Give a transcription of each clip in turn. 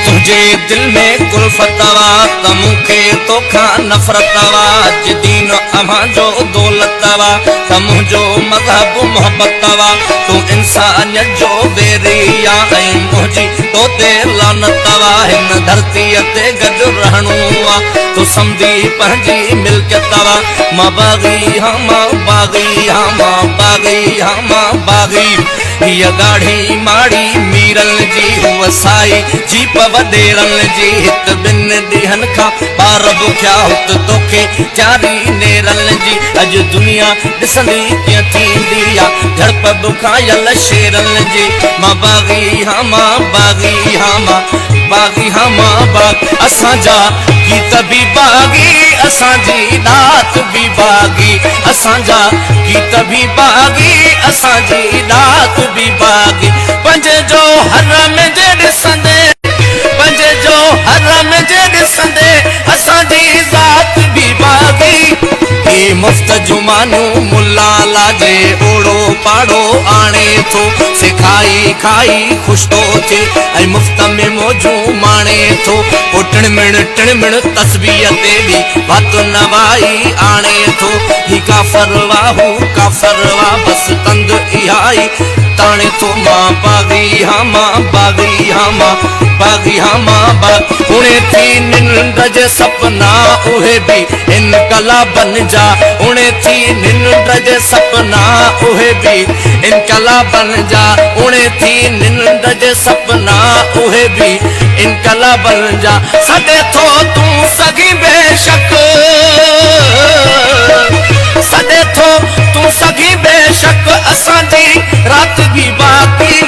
तुझे दिल में कुल्फतवा त मूंखे तोखा नफ़रतवा दीन अमा जो दौलतवा त मुंहिंजो मज़हब मोहब्बतवा तू इंसानियत जो बेरिया ऐं मुंहिंजी तो ते लानतवा हिन धरतीअ ते गॾु रहणो आहे तू सम्झी पंहिंजी मिल्कियतवा मां बाग़ी हाँ मां बाग़ी हाँ मां बाग़ी हाँ मां बाग़ी हीअ गाढ़ी माड़ी मीरल जी हुअ साई जीप वॾेरल जी हित ॿिनि ॾींहंनि खां ॿार बुखिया हुत तोखे चारी नेरल जी अॼु दुनिया ॾिसंदी कीअं थींदी आहे झड़प बुखायल शेरल जी मां बाग़ी हाँ मां बाग़ी हाँ मां बाग़ी हाँ मां बाग़ असांजा गीत बि बाग़ी असांजी दात बि बाग़ी असांजा गीत बि बाग़ी असांजी दात बि बाग़ी पंहिंजे जो हर में जे ॾिसंदे पंहिंजे जो हर में जे ॾिसंदे असांजी ज़ात बि बाग़ी ही मुफ़्त जुमानू मुल्ला लाजे ओड़ो पाड़ो आणे थो सिखाई खाई खुश तो थे ऐं मुफ़्त में मौजू माणे थो ओ टिणमिण तस्बीह ते बि वात नवाई आणे थो ही काफ़र वाहू काफ़र वा बस तंद इहाई ताणे थो मां बाग़ी हाँ मां बाग़ी हाँ मां बाग़ी हाँ मां बाग़ उणे थी निंड जे सपना उहे बि इनकलाबन जा उणे थी निंड जे सपना उहे बि इनकलाबन जा उणे थी निंड जे सपना उहे बि इनकलाबन जा सॾे थो तूं सगी बेशक सॾे थो तूं सगी बेशक असांजी रात बि बाक़ी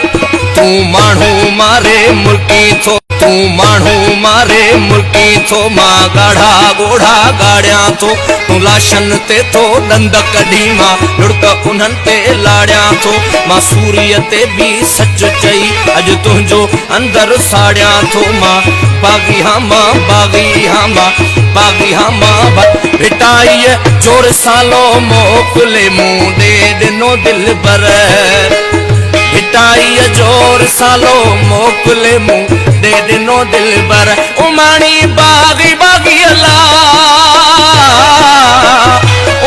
तूं माण्हू मारे मुल्की थो तूं माण्हू मारे मुल्की थो मां गाढ़ा गोढ़ा गाड़ियां थो तूं लाशन ते थो ॾंद कढी मां लुड़क उन्हनि ते लाड़ियां थो मां सूरीअ ते बि सच चई अॼु तुंहिंजो अंदर साड़ियां थो मां बाग़ी हाँ मां बाग़ी हाँ मां बाग़ी हाँ मां भिटाईअ जोर सालो मोकिले मूं ॾे ॾिनो दिल पर भिटाईअ जोर सालो मोकिले मूं ॾे ॾिनो दिल पर उमाणी बाग़ी बाग़ी अला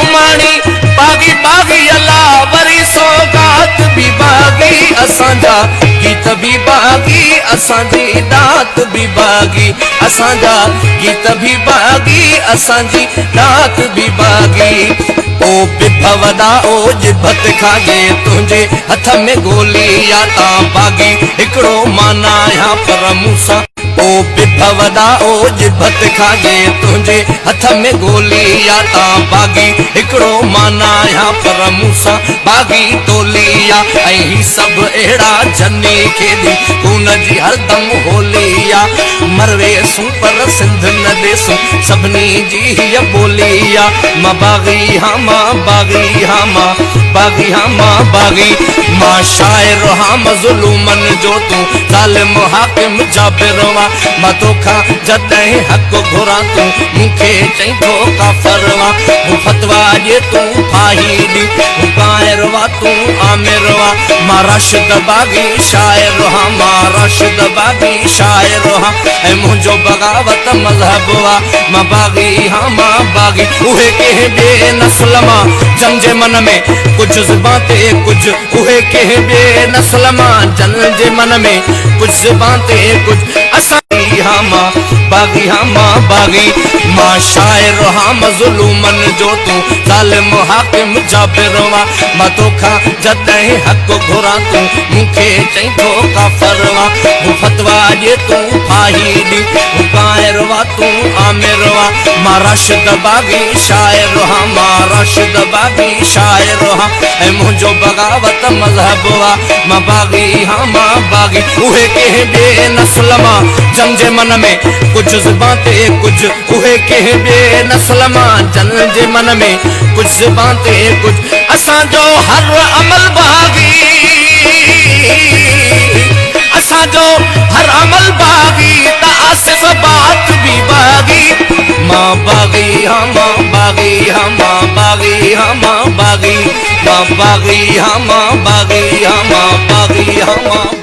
उमाणी बाग़ी बाग़ी अला वरी सौगात बि बाग़ी असांजा गीत बि बाग़ी असांजी दात बि बाग़ी असांजा गीत बि बाग़ी असांजी दात बि बाग़ी ओ बिभ वॾा ओ जिभत खाजे तुंहिंजे हथ में गोली या ता बाग़ी हिकिड़ो माना या पर मूंसां ओ बिभ वॾा ओ जिभत खाजे तुंहिंजे हथ में गोली या ता बाग़ी हिकिड़ो माना या पर मूंसां बाग़ी टोली या ऐं ही सभु अहिड़ा जनी खेॾी खून जी हरदम होली या मरवेसूं पर सिंध न ॾेसूं सभिनी जी हीअ ॿोली या मां बाग़ी हाँ मां बाग़ी हाँ मां बाग़ी हाँ मां बाग़ी मां शाइर हाँ मज़लूमन जो तूं ज़ालिम हाकिम जाबिर वा मां तोखां जॾहिं हक़ घुरां तूं मूंखे चईं थो काफ़र वा हू फतवा ॾिए तूं फाही ॾी हू काइर वा तूं आमिर वा मां राशिद बाग़ी शाइर हाँ मां राशिद बाग़ी शाइर हाँ ऐं मुंहिंजो बग़ावत मज़हब वा मां बाग़ी हाँ मां बाग़ी उहे कंहिं ॿिए नस्ल मां जंग जे मन में कुछ ज़ुबान ते कुछ उहे कंहिं ॿिए नस्ल मां जन जे मन में कुछ ज़ुबान ते कुछ असांजी हाँ मां बाग़ी हाँ मां बाग़ी मां शाइर हाँ मज़लूमन जो तूं ज़ालिम हाकिम जाबिर वा मां तोखां जॾहिं हक़ घुरां तूं मूंखे चईं थो काफ़र वा हू फतवा ॾिए तूं फाही ॾी हू काइर वा तूं आमिर वा मां राशिद बाग़ी शाइर हाँ मां राशिद बाग़ी शाइर हाँ ऐं मुंहिंजो बग़ावत मज़हब वा मां बाग़ी हाँ मां बाग़ी उहे कंहिं ॿिए नस्ल मां जंग जे मन में कुछ ज़ुबान ते कुछ उहे कंहिं ॿिए नस्ल मां जन जे मन में कुछ ज़ुबान ते कुछ असांजो हर अमल बाग़ी असांजो हर अमल बाग़ी त आसिफ़ बात बि बाग़ी मां बाग़ी हाँ मां बाग़ी हाँ मां बाग़ी हाँ मां बाग़ी मां बाग़ी हाँ मां बाग़ी हाँ मां बाग़ी हाँ मां